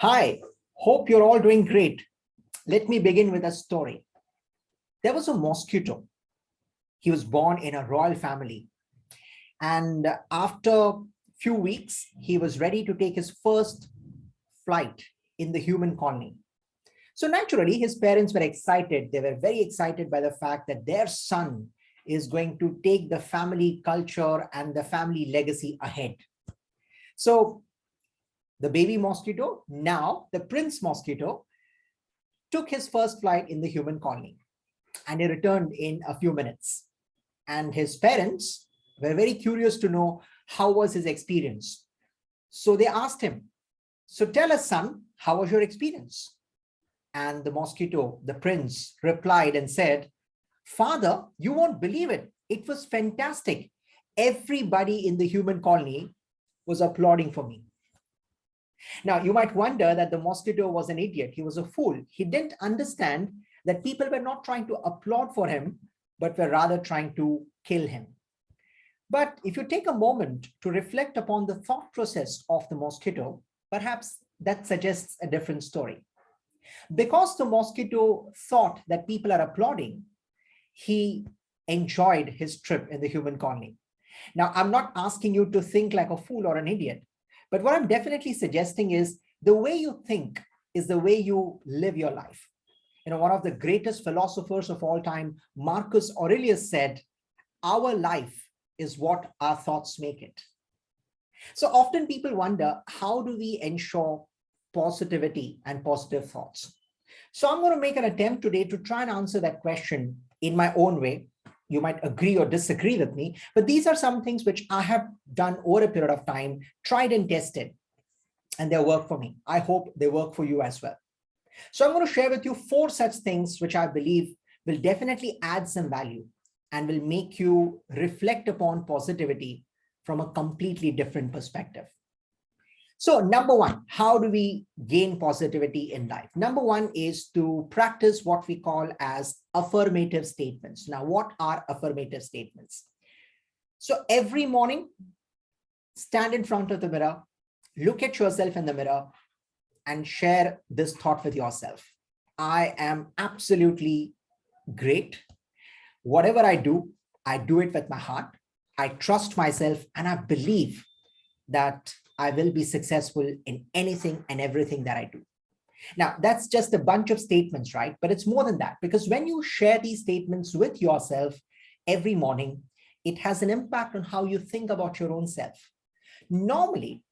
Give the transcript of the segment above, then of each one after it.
Hi, hope you're all doing great. Let me begin with a story. There was a mosquito. He was born in a royal family. And after a few weeks, he was ready to take his first flight in the human colony. So naturally, his parents were excited. They were very excited by the fact that their son is going to take the family culture and the family legacy ahead. So the baby mosquito, now the prince mosquito, took his first flight in the human colony and he returned in a few minutes. And his parents were very curious to know how was his experience. So they asked him, so tell us, son, how was your experience? And the mosquito, the prince, replied and said, Father, you won't believe it. It was fantastic. Everybody in the human colony was applauding for me. Now, you might wonder that the mosquito was an idiot. He was a fool. He didn't understand that people were not trying to applaud for him, but were rather trying to kill him. But if you take a moment to reflect upon the thought process of the mosquito, perhaps that suggests a different story. Because the mosquito thought that people are applauding, he enjoyed his trip in the human colony. Now, I'm not asking you to think like a fool or an idiot, but what I'm definitely suggesting is the way you think is the way you live your life. One of the greatest philosophers of all time, Marcus Aurelius, said, our life is what our thoughts make it. So often people wonder, how do we ensure positivity and positive thoughts? So I'm going to make an attempt today to try and answer that question in my own way. You might agree or disagree with me, but these are some things which I have done over a period of time, tried and tested, and they work for me. I hope they work for you as well. So I'm going to share with you 4 such things which I believe will definitely add some value and will make you reflect upon positivity from a completely different perspective. So number 1, how do we gain positivity in life? Number 1 is to practice what we call as affirmative statements. Now, what are affirmative statements? So every morning, stand in front of the mirror, look at yourself in the mirror, and share this thought with yourself. I am absolutely great. Whatever I do it with my heart. I trust myself and I believe that I will be successful in anything and everything that I do. Now, that's just a bunch of statements, right? But it's more than that, because when you share these statements with yourself every morning, it has an impact on how you think about your own self. Normally,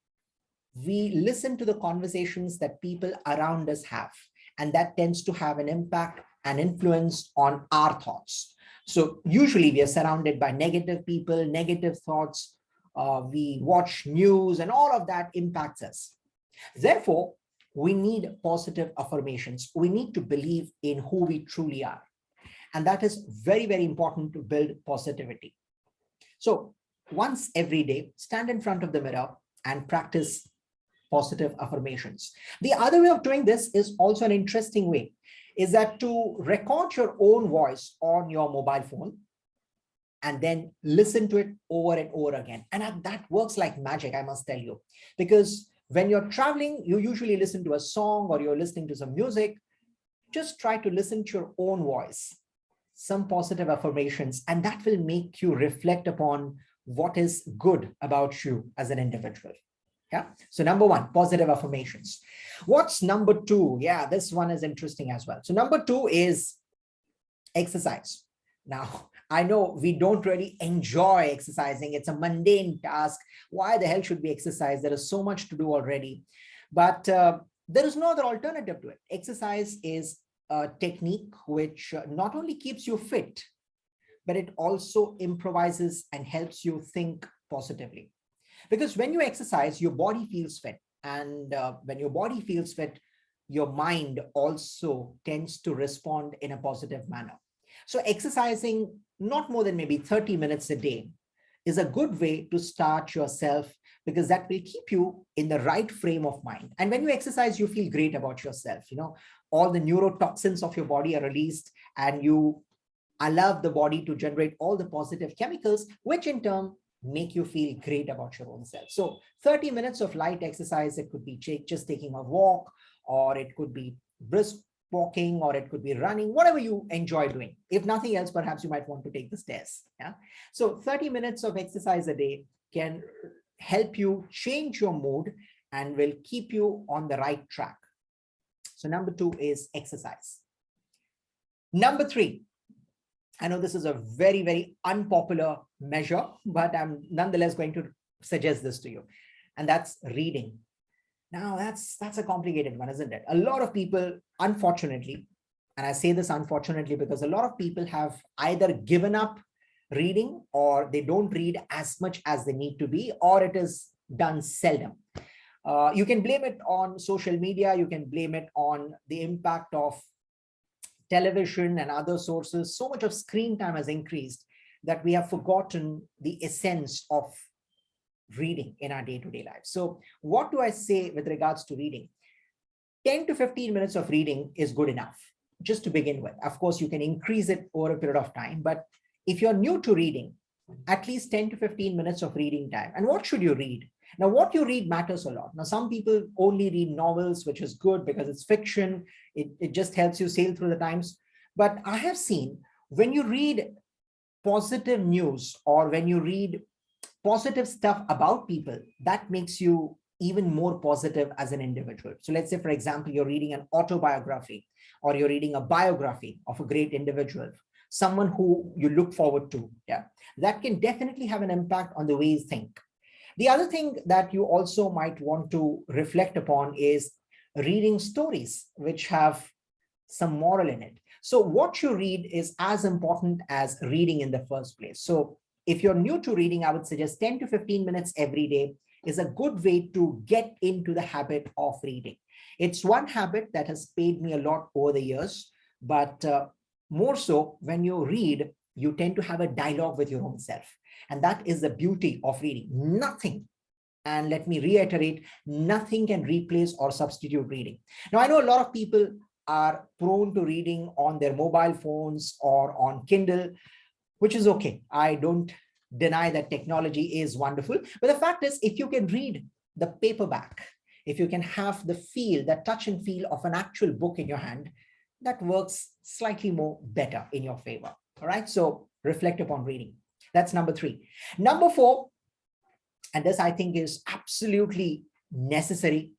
we listen to the conversations that people around us have, and that tends to have an impact and influence on our thoughts. So usually we are surrounded by negative people, negative thoughts. We watch news and all of that impacts us. Therefore, we need positive affirmations. We need to believe in who we truly are. And that is very, very important to build positivity. So once every day, stand in front of the mirror and practice positive affirmations. The other way of doing this is also an interesting way, is that to record your own voice on your mobile phone and then listen to it over and over again. And that works like magic, I must tell you, because when you're traveling, you usually listen to a song or you're listening to some music. Just try to listen to your own voice, some positive affirmations, and that will make you reflect upon what is good about you as an individual. Yeah. So number 1, positive affirmations. What's number 2? Yeah, this one is interesting as well. So number 2 is exercise. Now, I know we don't really enjoy exercising. It's a mundane task. Why the hell should we exercise? There is so much to do already. But there is no other alternative to it. Exercise is a technique which not only keeps you fit, but it also improvises and helps you think positively. Because when you exercise, your body feels fit. And when your body feels fit, your mind also tends to respond in a positive manner. So exercising not more than maybe 30 minutes a day is a good way to start yourself, because that will keep you in the right frame of mind. And when you exercise, you feel great about yourself. All the neurotoxins of your body are released and you allow the body to generate all the positive chemicals, which in turn make you feel great about your own self. So 30 minutes of light exercise, it could be just taking a walk, or it could be brisk walking, or it could be running, whatever you enjoy doing. If nothing else, perhaps you might want to take the stairs. Yeah. So 30 minutes of exercise a day can help you change your mood and will keep you on the right track. So number 2 is exercise. Number 3, I know this is a very, very unpopular measure, but I'm nonetheless going to suggest this to you. And that's reading. Now that's a complicated one, isn't it? A lot of people, unfortunately, and I say this unfortunately because a lot of people have either given up reading, or they don't read as much as they need to be, or it is done seldom. You can blame it on social media. You can blame it on the impact of television and other sources. So much of screen time has increased that we have forgotten the essence of reading in our day-to-day life. So what do I say with regards to reading? 10 to 15 minutes of reading is good enough just to begin with. Of course, you can increase it over a period of time, but if you're new to reading, at least 10 to 15 minutes of reading time. And what should you read? Now, what you read matters a lot. Now, some people only read novels, which is good because it's fiction. It just helps you sail through the times. But I have seen when you read positive news, or when you read positive stuff about people, that makes you even more positive as an individual. So let's say, for example, you're reading an autobiography, or you're reading a biography of a great individual, someone who you look forward to. Yeah, that can definitely have an impact on the way you think. The other thing that you also might want to reflect upon is reading stories which have some moral in it. So what you read is as important as reading in the first place. So if you're new to reading, I would suggest 10 to 15 minutes every day is a good way to get into the habit of reading. It's one habit that has paid me a lot over the years, but more so when you read, you tend to have a dialogue with your own self. And that is the beauty of reading. Nothing, and let me reiterate, nothing can replace or substitute reading. Now, I know a lot of people are prone to reading on their mobile phones or on Kindle, which is okay. I don't deny that technology is wonderful. But the fact is, if you can read the paperback, if you can have the feel, the touch and feel of an actual book in your hand, that works slightly more better in your favor. All right. So reflect upon reading. That's number 3. Number 4, and this I think is absolutely necessary,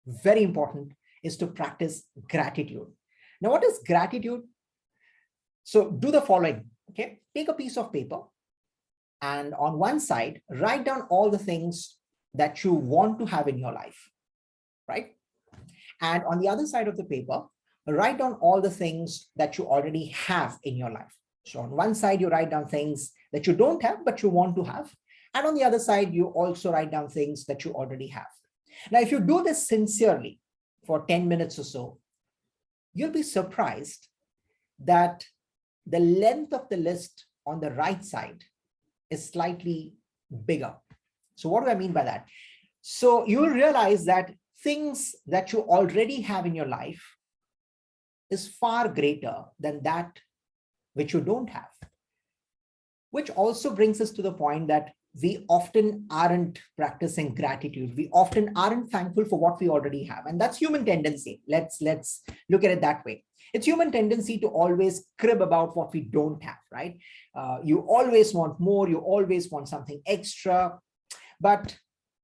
very important, is to practice gratitude. Now, what is gratitude? So do the following. Okay. Take a piece of paper, and on one side, write down all the things that you want to have in your life, right? And on the other side of the paper, write down all the things that you already have in your life. So on one side, you write down things that you don't have, but you want to have. And on the other side, you also write down things that you already have. Now, if you do this sincerely for 10 minutes or so, you'll be surprised that the length of the list on the right side is slightly bigger. So what do I mean by that? So you will realize that things that you already have in your life is far greater than that which you don't have. Which also brings us to the point that we often aren't practicing gratitude. We often aren't thankful for what we already have. And that's human tendency. Let's look at it that way. It's human tendency to always crib about what we don't have, right? You always want more. You always want something extra. But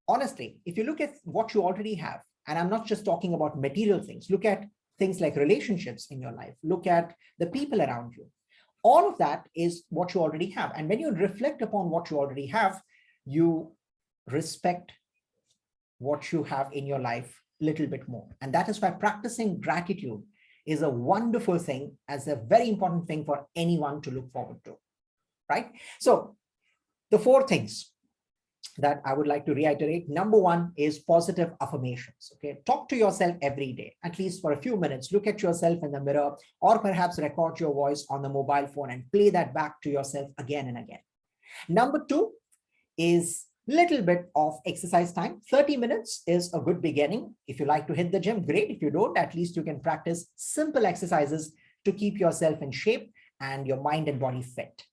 honestly, if you look at what you already have, and I'm not just talking about material things, look at things like relationships in your life, look at the people around you. All of that is what you already have. And when you reflect upon what you already have, you respect what you have in your life a little bit more. And that is why practicing gratitude is a wonderful thing, as a very important thing for anyone to look forward to, right? So the 4 things that I would like to reiterate. Number 1 is positive affirmations. Okay. Talk to yourself every day, at least for a few minutes. Look at yourself in the mirror, or perhaps record your voice on the mobile phone and play that back to yourself again and again. Number 2 is little bit of exercise time. 30 minutes is a good beginning. If you like to hit the gym, great. If you don't, at least you can practice simple exercises to keep yourself in shape and your mind and body fit.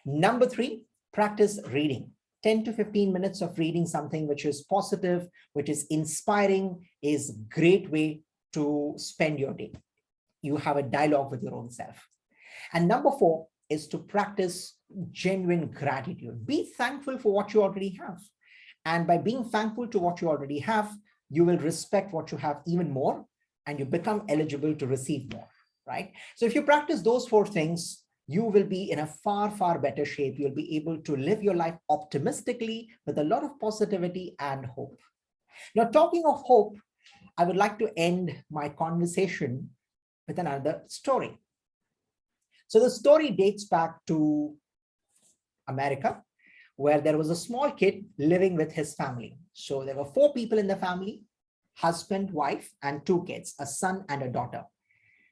Number 3, practice reading. 10 to 15 minutes of reading something which is positive, which is inspiring, is a great way to spend your day. You have a dialogue with your own self. And number 4 is to practice genuine gratitude. Be thankful for what you already have. And by being thankful to what you already have, you will respect what you have even more, and you become eligible to receive more, right? So if you practice those 4 things, you will be in a far, far better shape. You'll be able to live your life optimistically with a lot of positivity and hope. Now, talking of hope, I would like to end my conversation with another story. So the story dates back to America, where there was a small kid living with his family. So there were 4 people in the family, husband, wife, and 2 kids, a son and a daughter.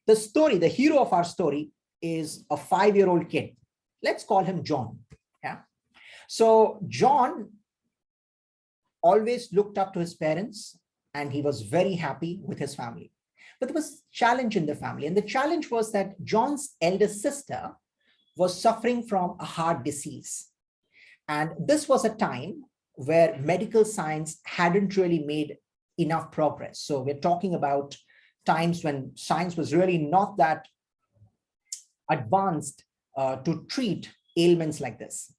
The story, the hero of our story, is a 5-year-old kid. Let's call him John. Yeah. So John always looked up to his parents, and he was very happy with his family. But there was a challenge in the family. And the challenge was that John's eldest sister was suffering from a heart disease. And this was a time where medical science hadn't really made enough progress. So we're talking about times when science was really not that advanced to treat ailments like this.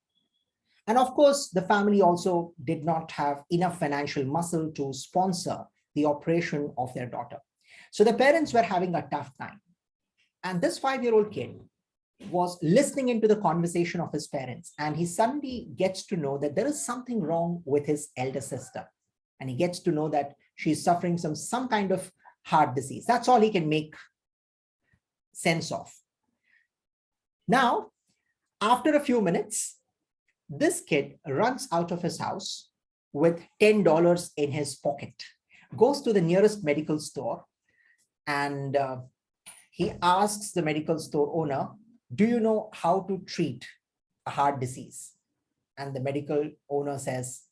And of course, the family also did not have enough financial muscle to sponsor the operation of their daughter. So the parents were having a tough time. And this 5-year-old kid was listening into the conversation of his parents, and he suddenly gets to know that there is something wrong with his elder sister. And he gets to know that she's suffering some kind of heart disease. That's all he can make sense of. Now, after a few minutes, this kid runs out of his house with $10 in his pocket, goes to the nearest medical store, and he asks the medical store owner, "Do you know how to treat a heart disease?" And the medical owner says,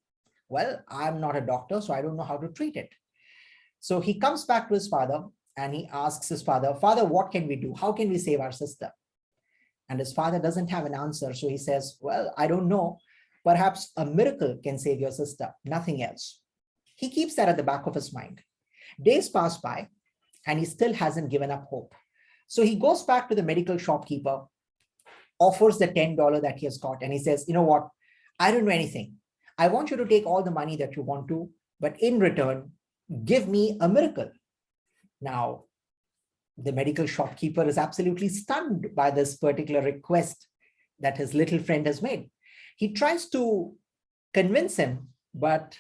"Well, I'm not a doctor, so I don't know how to treat it." So he comes back to his father and he asks his father, "Father, what can we do? How can we save our sister?" And his father doesn't have an answer. So he says, "Well, I don't know. Perhaps a miracle can save your sister, nothing else." He keeps that at the back of his mind. Days pass by and he still hasn't given up hope. So he goes back to the medical shopkeeper, offers the $10 that he has got, and he says, "You know what? I don't know anything. I want you to take all the money that you want to, but in return, give me a miracle." Now, the medical shopkeeper is absolutely stunned by this particular request that his little friend has made. He tries to convince him, but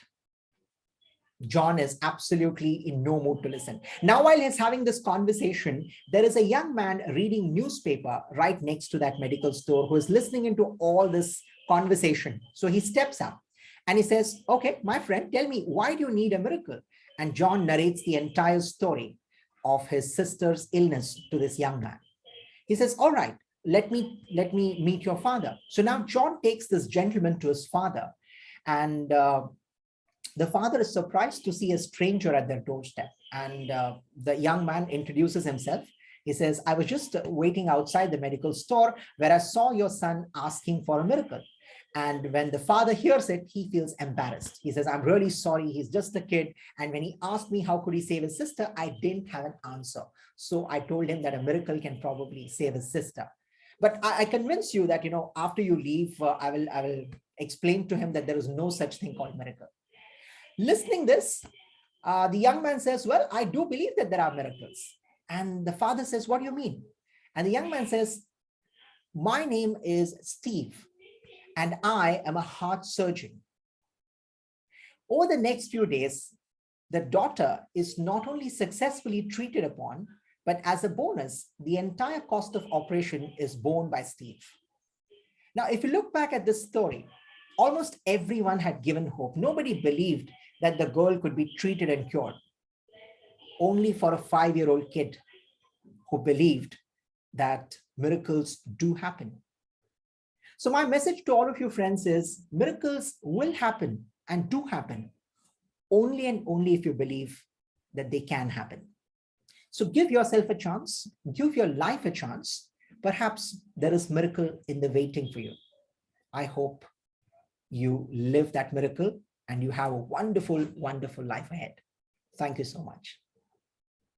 John is absolutely in no mood to listen. Now, while he's having this conversation, there is a young man reading newspaper right next to that medical store who is listening into all this conversation. So he steps up and he says, "Okay, my friend, tell me, why do you need a miracle?" And John narrates the entire story of his sister's illness to this young man. He says, "All right, let me meet your father." So now John takes this gentleman to his father, and the father is surprised to see a stranger at their doorstep. And the young man introduces himself. He says, "I was just waiting outside the medical store where I saw your son asking for a miracle." And when the father hears it, he feels embarrassed. He says, "I'm really sorry. He's just a kid. And when he asked me how could he save his sister, I didn't have an answer. So I told him that a miracle can probably save his sister. But I convince you that, after you leave, I will explain to him that there is no such thing called miracle." Listening this, the young man says, "Well, I do believe that there are miracles." And the father says, "What do you mean?" And the young man says, "My name is Steve, and I am a heart surgeon." Over the next few days, the daughter is not only successfully treated upon, but as a bonus, the entire cost of operation is borne by Steve. Now, if you look back at this story, almost everyone had given hope. Nobody believed that the girl could be treated and cured. Only for a 5-year-old kid who believed that miracles do happen. So my message to all of you friends is, miracles will happen and do happen only and only if you believe that they can happen. So give yourself a chance, give your life a chance. Perhaps there is miracle in the waiting for you. I hope you live that miracle and you have a wonderful, wonderful life ahead. Thank you so much.